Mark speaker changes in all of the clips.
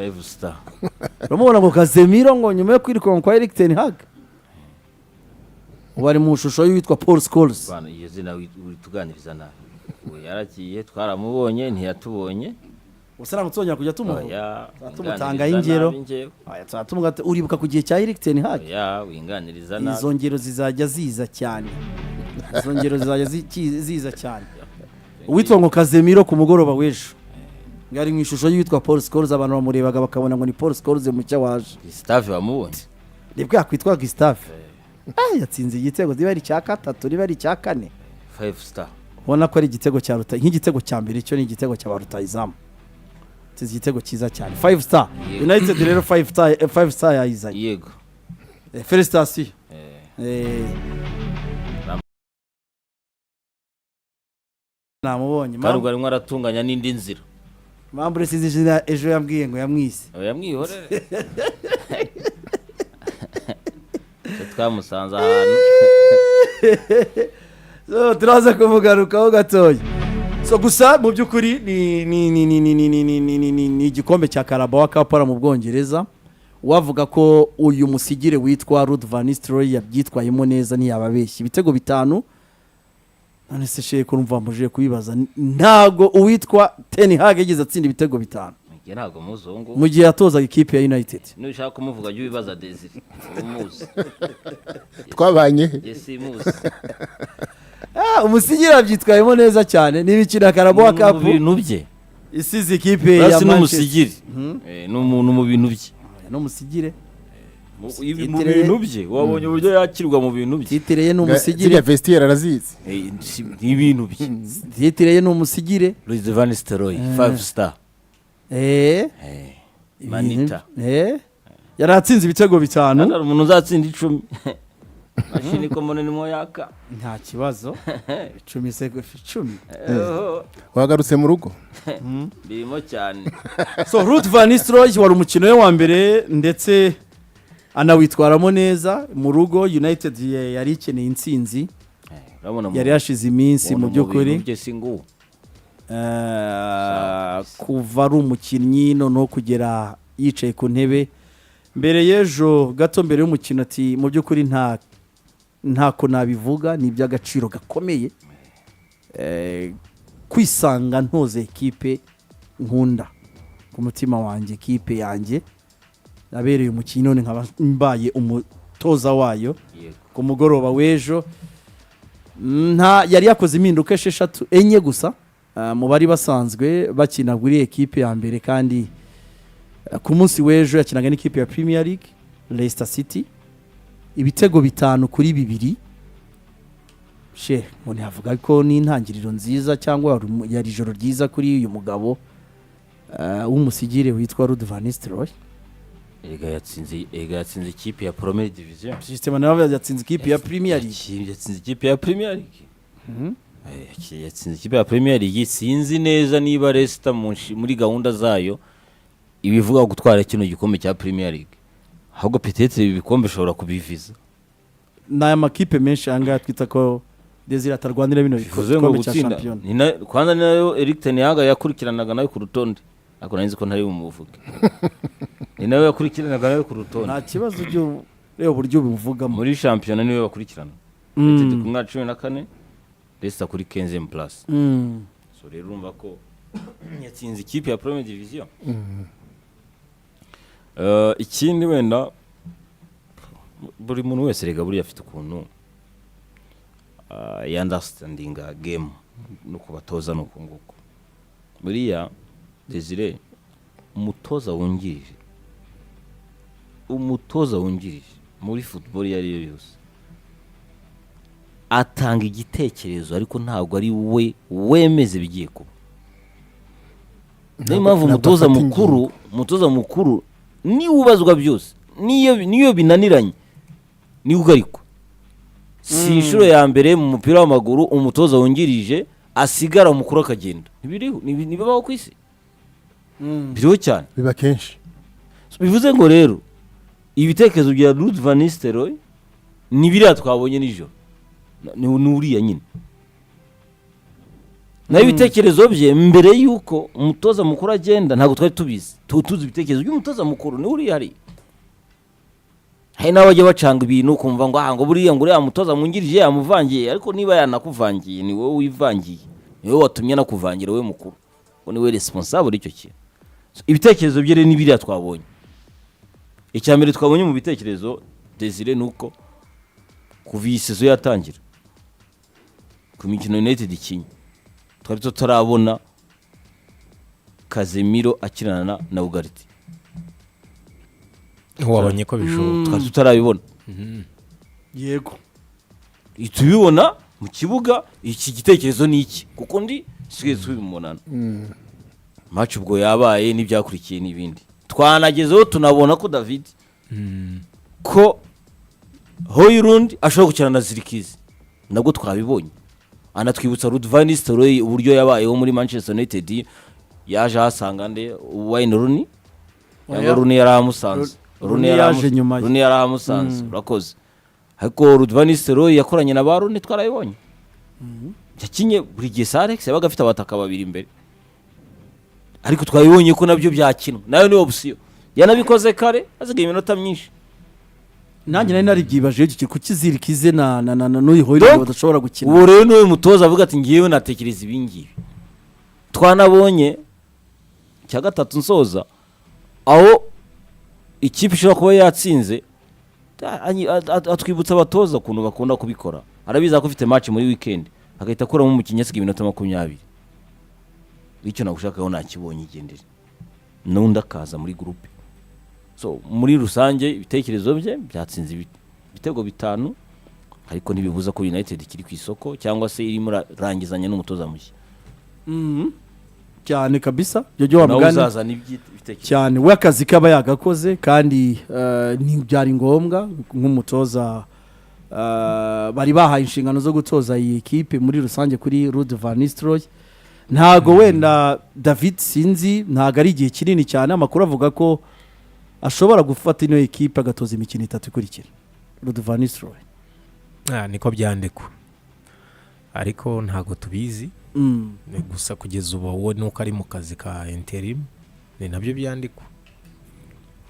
Speaker 1: 5 star
Speaker 2: uramubona ngo Casemiro ngo nyuma yo kwirukanwa kwa Erik ten Hag bari mu shusho y'uwitwa Paul Scholes
Speaker 1: bana iyo zina tuganiriza nawe yaragiye twaramubonye ntiyatubonye
Speaker 2: usara gutsongera kujya tumuho tumutanga ingero tumuga uribuka ku gihe cya Erik ten Hag
Speaker 1: winganiriza nawe
Speaker 2: izo ngero zizajya ziza cyane ziza cyane uwitwa ngo Casemiro ku mugoroba w'ejo ngari mu ishusho y'uwitwa Paul Scholes abantu bamurebaga bakabona ngo ni Paul Scholes mucya waje
Speaker 1: Gustave wamubonye
Speaker 2: nibwo yakwitwa Gustave yatsinze igitego niba ari cya gatatu niba ari cya kane
Speaker 1: 5 star
Speaker 2: ubona ko ari igitego cya Ruta nk'igitego cya mbere cyo ni igitego cya Rutahizamu tizi igitego cyiza cyane 5 star United rero 5 star yayizanye
Speaker 1: yego
Speaker 2: felicitation namubonye
Speaker 1: kandi arimo aratunganya n'indi nzira
Speaker 2: Mambure sizijira ejo yambwiye ngo yamwise
Speaker 1: yamwihorere twamusanze ahantu
Speaker 2: so turaza kuvugarukaho gatoya so gusa mu byukuri ni igikombe cya Carabao Cup mu Bwongereza wavuga ko uyu musigire witwa Ruud van Nistelrooy yabyitwayemo neza ntiyababeshye ibitego 5 none se sheko urumva muje kubibaza ntago uwitwa Ten Hag yagize atsinda ibitego 5
Speaker 1: ntago muzungu
Speaker 2: mu gihe yatozaga ikipe ya United
Speaker 1: nushaka kumuvuga jye ubibaza Desire umuzi
Speaker 3: twabanye
Speaker 1: yesimuzi
Speaker 2: umusigire abyitwayemo neza cyane n'ibikina Carabao Cup
Speaker 1: mu bintu bye
Speaker 2: isize ikipe ya
Speaker 1: Manchester n'umusigire n'umuntu mu bintu bye
Speaker 2: no musigire
Speaker 1: mu bintu bye wabonye uburyo yakirwa mu bintu bye
Speaker 2: titireye n'umusigire
Speaker 3: ya vestiaire arazizi
Speaker 1: n'ibintu bye
Speaker 2: titireye n'umusigire
Speaker 1: Ruud van Nistelrooy 5 star manita
Speaker 2: yaratsinze ibitego 5
Speaker 1: hari umuntu uzatsinda 10 mashini ko munene mo yaka
Speaker 2: nta kibazo 10 se 10
Speaker 3: wagarutse mu rugo
Speaker 1: birimo cyane
Speaker 2: so Ruud van Nistelrooy wari umukino we wa mbere ndetse anawitwaramo neza mu rugo United yari ikeneye intsinzi yari yashize iminsi mu by'ukuri kuva ari umukinnyi no kugera yicaye ku ntebe mbere y'ejo gato mbere y'umukino ati mu by'ukuri ntako nabivuga ni iby'agaciro gakomeye kwisanga ntoze ekipe nkunda ku mutima wanjye ekipe yanjye nabereye umukino none nkaba mbaye umutoza wayo ku mugoroba w'ejo yari yakoze impinduka 6 enye gusa mu bari basanzwe bakina kuri ekipe ya mbere kandi ku munsi w'ejo yakinaga n'ikipe ya Premier League Leicester City ibitego 5-2 umuntu yavuga ko ni intangiriro nziza cyangwa yari ijoro ryiza kuri uyu mugabo w'umusigire witwa Ruud van Nistelrooy
Speaker 1: yatsinze ikipe ya Premier Division
Speaker 2: system nawe yatsinze ikipe ya Premier League
Speaker 1: yatsinze ikipe ya Premier League yatsinze ikipe ya Premier League sinzi neza niba Leicester muri gahunda zayo ibivuga gutwara kino gikombe cya Premier League ahubwo peut-être ibi bikombe shobora kubiviza
Speaker 2: n'aya makipe menshi anga twita ko Desire atarwanira bino
Speaker 1: bikombe cya champion kwanza nayo Erik ten Hag yakurikiranaga nayo ku rutonde ako nanzi ko ntari umuvuge ni nawe yakurikiranaga nayo ku rutonde
Speaker 2: nta kibazo byo rero buryo bivuga
Speaker 1: muri champion niwe bakurikirana ndetse ku mwaka 14 Leicester kuri 15 plus so rero urumva ko yatsinze ikipe ya Premier Division ikindi wenda buri muntu wese rega buri afite ukuntu understanding game no kubatoza no kunguko buriya Desire umutoza wungirije muri football yari yose atanga igitekerezo ariko ntabwo ari we wemeze bigiye kuba niyo mpamvu umutoza mukuru ni ubazwa byose niyo binaniranye ni ugariko si inshuro ya mbere mu mupira w'amaguru umutoza wungirije asigara umukuru akagenda nibibaho ku isi biriho cyane
Speaker 3: biba kenshi
Speaker 1: bivuze ngo rero ibitekerezo bya Ruud van Nistelrooy ni biriya twabonye nijoro ni uriya nyine nayo ibitekerezo bye mbere y'uko umutoza mukuru agenda ntabwo twari tubizi tuzi ibitekerezo by'umutoza mukuru ni uri hari n'abajya bacanga ibintu kumva ngo buriya ngo uriya mutoza mwungirije yamuvangiye ariko niba yanakuvangiye ni wowe wivangiye ni wowe watumye nakuvangira we mukuru ngo ni we responsable icyo kintu. Ibitekerezo bye ni biriya twabonye. Icya mbere twabonye mu bitekerezo Desire nuko kuva iyi sezo yatangira ku mikino United ikinye twari tutarabona Casemiro akirana na Ugarte.
Speaker 4: wabonye ko bishoboka
Speaker 1: Twari tutarabibona.
Speaker 2: Yego
Speaker 1: Itubibona mu kibuga iki gitekerezo ni iki kuko ndi sigaye tubimonana. Match ubwo yabaye n'ibyakurikiye n'ibindi. Twanagezeho tunabona ko David ko Højlund ashobora gukina na Zirkizi nabwo twabibonye. Anatwibutsa Ruud van Nistelrooy uburyo yabayeho muri Manchester United yaje hasanga nde Wayne Rooney. Rooney yaramusanze.
Speaker 2: Rooney yaje nyuma ye.
Speaker 1: Rooney yaramusanze urakoze. Ariko Ruud van Nistelrooy yakoranye na ba Rooney twarabibonye. Yakinye buri gihe Alex yabaga afite abataka babiri imbere. Ariko twabibonye ko nabyo byakinwa nayo ni option yanabikoze kare asigaye iminota myinshi.
Speaker 2: nanjye nari naribyibaje iki kuki Zirkize na n'uyu Højlund badashobora gukina.
Speaker 1: Ubu rero n'uyu mutoza avuga ati ngiyewe natekereza ibingibi. Twanabonye cya gatatu nsoza aho ikipe ishobora kuba yatsinze atwibutsa abatoza ukuntu bakunda kubikora. Arabiza ko ufite match muri weekend agahita akuramo umukinnyi asigaye iminota 20. Icyo nagushakaho nakibonye igendere n'undi akaza muri groupe. So muri rusange ibitekerezo bye byatsinze ibitego 5 ariko ntibibuza ko United kiri ku isoko cyangwa se iri murangizanya n'umutoza mushya.
Speaker 2: Cyane kabisa byo wamugana
Speaker 1: uzaza n'ibitekerezo
Speaker 2: cyane we akazi kaba yagakoze kandi ni byari ngombwa nk'umutoza bari bahaye inshingano zo gutoza iyi equipe muri rusange kuri Ruud van Nistelrooy. Ntago wenda David sinzi ntago ari igihe kinini cyane amakuru avuga ko ashobora gufata ino equipe agatoza imikino 3 ikurikira Ruud van Nistelrooy.
Speaker 4: Niko byandikwa ariko ntago tubizi gusa kugeza ubu wowe nuko ari mu kazi ka interim ni nabyo byandikwa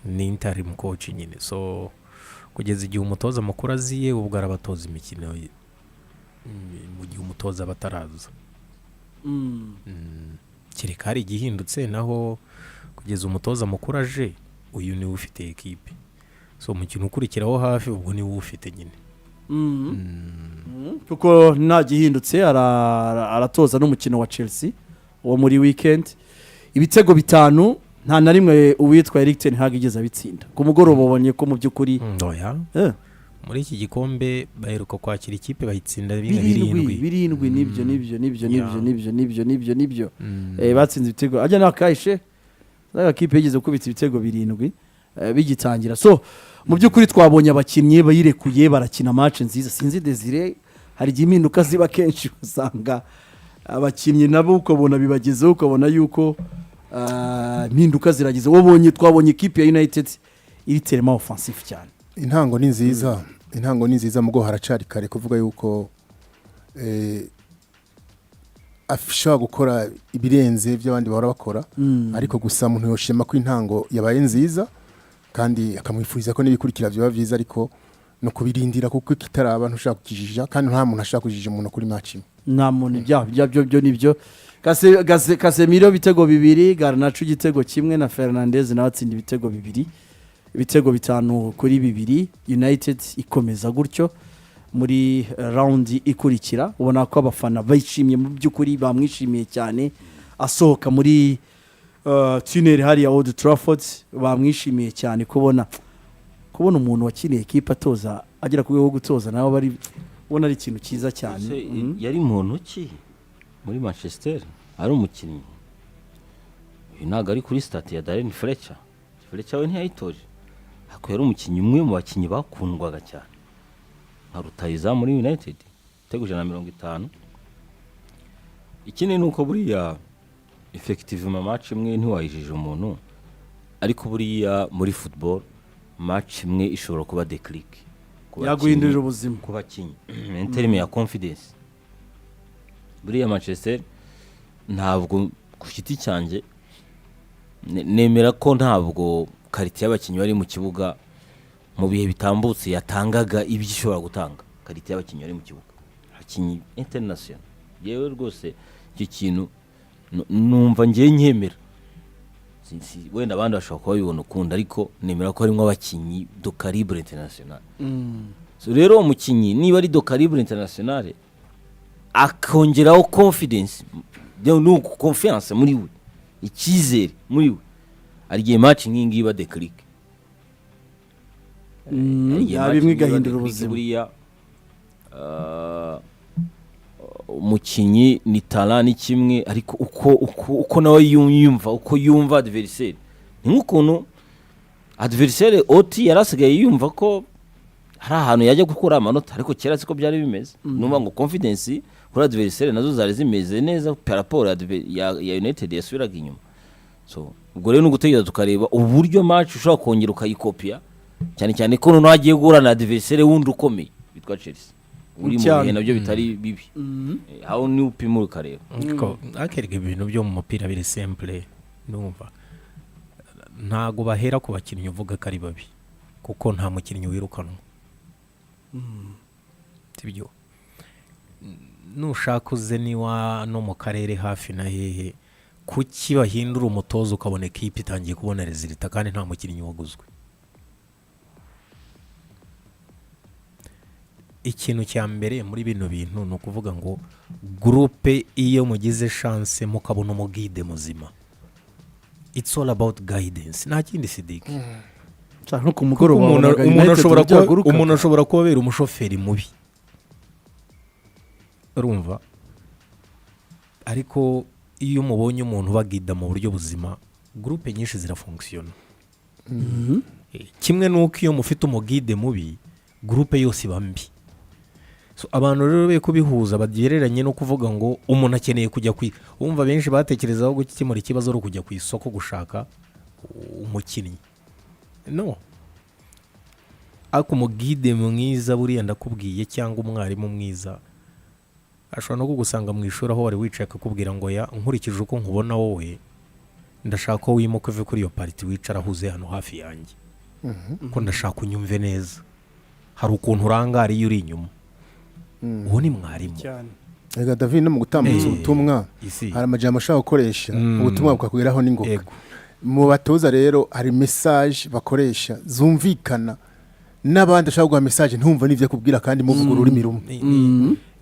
Speaker 4: ni interim coach nyine. So kugeza igihe umutoza mukuru aziye ubwo arabatoza imikino mu gihe umutoza bataraza. Kireka hari igihindutse naho kugeza umutoza mukuru aje uyu ni ufite equipe. So umukino ukurikiraho hafi ubwo ni ufite nyine.
Speaker 2: Kuko nta gihindutse aratoza n'umukino wa Chelsea wo muri weekend. Ibitego 5 nta na rimwe uwitwa Erik ten Hag igeze abitsinda. Ku mugoroba ubonye ko mu by'ukuri
Speaker 4: muri iki gikombe baheruka kwakira ikipe bayitsinda 7 nibyo batsinze ibitego ajya nakayishe za kipe yigeze kubita ibitego 7 bigitangira. So mu by'ukuri twabonye abakinnyi bayirekuye barakina match nziza. Sinzi Desire hari giminduka ziba kenshi usanga abakinnyi nabo ukabona bibagezeho ukabona yuko impinduka ziragize. Wabonye twabonye ikipe ya United iri terema offensive cyane.
Speaker 3: Intango ni nziza mugo haracari kare kuvuga yuko afisha gukora ibirenze by'abandi bahora bakora ariko gusa umuntu yoshema ko intango yabaye nziza kandi akamwifuriza ko nibikurikira byo byiza ariko no kubirindira kuko kitaraba ntushaka kukijija kandi nta muntu ashaka kujija umuntu kuri match
Speaker 2: nta muntu byo nibyo. Casemiro bitego 2 Garnacho igitego kimwe na Fernandes nawe atsinda ibitego 2 ibitego 5 kuri 2. United ikomeza gutyo muri round ikurikira ubona ko abafana bayishimye mu by'ukuri bamwishimiye cyane asohoka muri tunnel hari ya Old Trafford bamwishimiye cyane kubona umuntu wakiniye equipe atoza agera ku rwego gutoza nawe bari ubona ari ikintu cyiza cyane.
Speaker 1: Yari muntu ki muri Manchester ari umukinnyi ntago ari kuri stat ya Darren Fletcher we ntiyayitoje ako yari umukinnyi umwe mu bakinnyi bakundwaga cyane nka rutayiza muri United teguje na 50. Ikindi nuko buriya effective ma match imwe ntiwayijije umuntu ariko buriya muri football match imwe ishobora kuba declic
Speaker 2: yaguhindurira ubuzima
Speaker 1: ku bakinnyi in terms ya confidence. Buriya Manchester ntabwo ku giti cyanjye nemera ko ntabwo karite y'abakinnyi bari mu kibuga mu bihe bitambutse yatangaga ibyo ishobora gutanga. Karite y'abakinnyi bari mu kibuga, abakinnyi international, yewe rwose icyo kintu numva ngiye nkemera. Wenda abandi bashobora kuba bibona ukunda, ariko nemera ko harimo abakinnyi do calibre international. So rero umukinnyi niba ari do calibre international akongeraho confidence, nuko confiance muri we, icyizere muri we, arigiye match nk'ingi iba declic,
Speaker 2: bimwe igahindura ubuzima.
Speaker 1: Buriya umukinnyi ni talent ni kimwe, ariko uko nawe yumva, uko yumva adversaire, ni nk'ukuntu adversaire oti yarasigaye yumva ko hari ahantu yajya gukura amanota, ariko kera siko byari bimeze. Numva ngo confidence kuri adversaire nazo zari zimeze neza par rapport ya United yasubiraga inyuma. So ubwo rero n'ugutegereza tukareba uburyo match ushobora kongera ukayikopia, cyane cyane ko noneho agiye guhura na adversaire wundi ukomeye bitwa Chelsea, uri mu bihe nabyo bitari bibi. Aho ni upima ukareba
Speaker 5: ko akerega ibintu byo mu mupira biri simple. Numva ntago bahera ku bakinnyi uvuga ko ari babi, kuko nta mukinnyi wirukanwa. Tibyo nushaka uze niwa no mu karere hafi na hehe, kuki bahindura umutozo ukabona ekipe itangiye kubona resulta kandi nta mukinnyi waguzwe? Ikintu cya mbere muri bino bintu ni ukuvuga ngo groupe iyo mugize chance mukabona umugide muzima, it's all about guidance, nta kindi Sidiki.
Speaker 2: No ku mugoroba
Speaker 5: umuntu ashobora kubera umushoferi mubi, urumva, ariko iyo mubonye umuntu bagida mu buryo buzima, groupe nyinshi zirafunctiona. Kimwe nuko iyo mufite umugide mubi, groupe yose iba mbi. So abantu rero be kubihuza bagereranye no kuvuga ngo umuntu akeneye kujya umva benshi batekerezaho gukemura ikibazo ro kujya ku isoko gushaka umukinnyi. No, ako umugide mwiza buriya ndakubwiye, cyangwa umwarimu mwiza ashobora no kugusanga mu ishuri aho wari wicaye akakubwira ngo ya nkurikije uko nkubona wowe ndashaka ko wimuka uve kuri iyo party wicara huze hano hafi yanjye, ko ndashaka unyumve neza, hari ukuntu urangara iyo uri inyuma. Uwo ni mwarimu.
Speaker 3: Ega David, no mu gutambutsa ubutumwa hari amajambo ashaka gukoresha ubutumwa bukakugeraho n'ingoga. Mu batoza rero hari message bakoresha zumvikana n'abandi ashaka guha message ntumva n'ivyo kubwira kandi muvugura ururimi rumwe.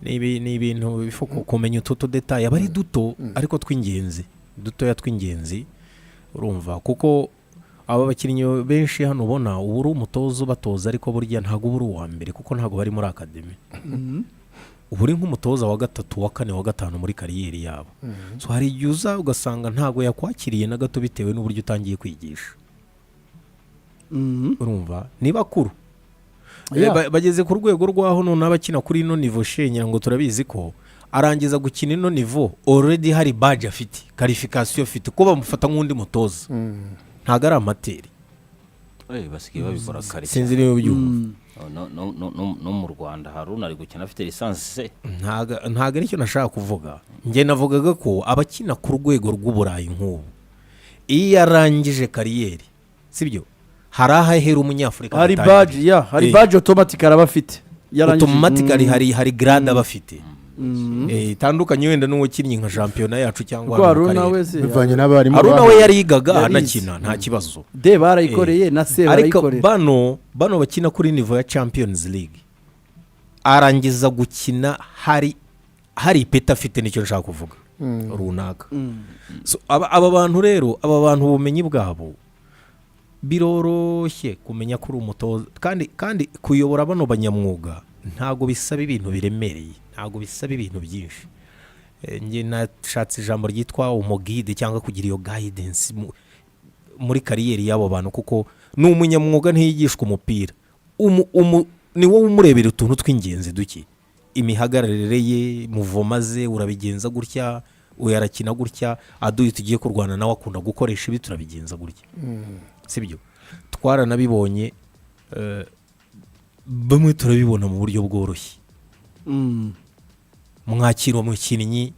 Speaker 5: Ni ibintu bifuko kumenya ututo detail abari duto, ariko tw'ingenzi, dutoya tw'ingenzi, urumva, kuko aba bakinnyi benshi hano ubona uburi umutozo batoza, ariko burya ntago uburi uwa mbere, kuko ntago bari muri academy. Uburi nk'umutoza wa gatatu wa kane wa gatanu muri kariyeri yabo. So hari igihe uza ugasanga ntago yakwakiriye na gato bitewe n'uburyo utangiye kwigisha. Urumva, ni bakuru bageze ku rwego rwaho none abakina kuri ino niveau shenyera ngo turabizi ko arangiza gukina ino niveau already hari badge afite, qualification afite, ko bamufata nk'undi mutoza. Ntago ari amateri.
Speaker 1: Basigaye babikora kare.
Speaker 5: Sinzi niyo byumva.
Speaker 1: No mu Rwanda Haruna ari gukina afite lisansi se.
Speaker 5: Ntago ari cyo nashaka kuvuga. Nge navugaga ko abakina ku rwego rw'uburayi nk'ubu, iyo arangije kariyeri, sibyo, hari ahahera umunyafurika,
Speaker 2: hari badge, hari badge automatic arabafite,
Speaker 5: automatically hari grade abafite. Tandukanye wenda n'uwo kinnyi nka champion yacu cyangwa
Speaker 3: bivanye n'abari mu
Speaker 5: Haruna we yarigaga anakina nta kibazo.
Speaker 2: De barayikoreye na se barayikorera.
Speaker 5: Ariko bano bakina kuri niveau ya Champions League arangiza gukina hari peta afite, nicyo nshaka kuvuga runaka. So aba bantu rero, aba bantu ubumenyi bwabo biroroshye kumenya kuri umutoza, kandi kuyobora bano banyamwuga ntago bisaba ibintu biremereye, ntago bisaba ibintu byinshi. Nge nashatse ijambo ryitwa umugide cyangwa kugira iyo guidance muri kariyeri y'abo bantu, kuko n'umunyamwuga ntiyigishwa umupira, ni wowe umurebera utuntu tw'ingenzi duke, imihagararire ye, muvoma ze urabigenza gutya, uyarakina gutya, aduye tugiye kurwana nawe akunda gukoresha ibi turabigenza gutya. Sibyo, twaranabibonye, bamwe turabibona mu buryo bworoshye. Mwakira umukinnyi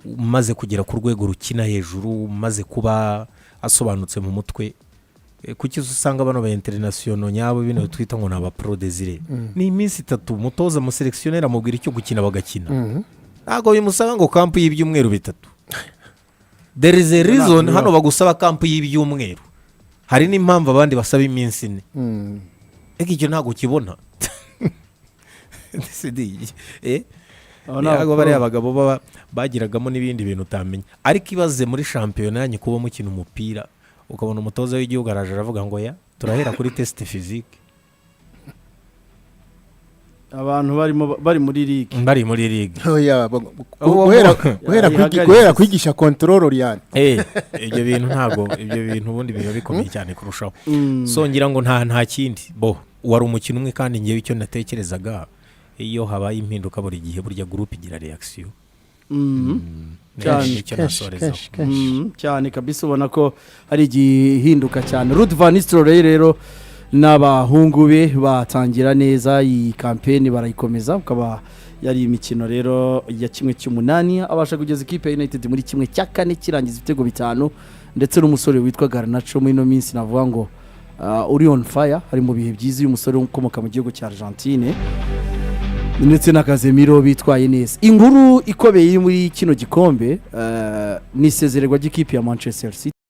Speaker 5: umaze kugera ku rwego rukina hejuru umaze kuba asobanutse mu mutwe kuki usanga bano ba international nyabo bino twita ngo naba pro desire ni iminsi 3 umutoza mu selectionnaire amubwira icyo gukina bagakina ntago bimusanga ngo kampu y'ibyumweru 3 there is a reason hano bagusaba kampu y'ibyumweru hari n'impamvu abandi basaba iminsi 4 icyo ntago kibona ntabwo bari abagabo bagiragamo n'ibindi bintu utamenya ariko ibaze muri shampiyona yanyu kuba mukina umupira ukabona umutoza w'igihugu araje aravuga ngo ya turahera kuri test physique
Speaker 2: abantu bari muri ligue
Speaker 3: guhera kwigisha control Oriane
Speaker 5: ibyo bintu ntago ibyo bintu ubundi biba bikomeye cyane kurushaho so ngira ngo nta kindi wari umukino umwe kandi ngewe icyo natekerezaga iyo habaye impinduka buri gihe burya groupe igira reaction
Speaker 2: cyane kabisa ubona ko hari igihinduka cyane. Ruud van Nistelrooy rero n'abahungu be batangira neza iyi campaign barayikomeza ukaba yari imikino rero ya 1/8 abasha kugeza ikipe ya United muri 1/4 kirangiza ibitego 5 ndetse n'umusore witwa Garnacho muri no minsi navuga ngo uri on fire hari mu bihe byiza uyu musore ukomoka mu gihugu cya Argentine ndetse na Casemiro bitwaye neza. Inkuru ikobeye muri kino gikombe ni isezererwa ry'ikipe ya Manchester City.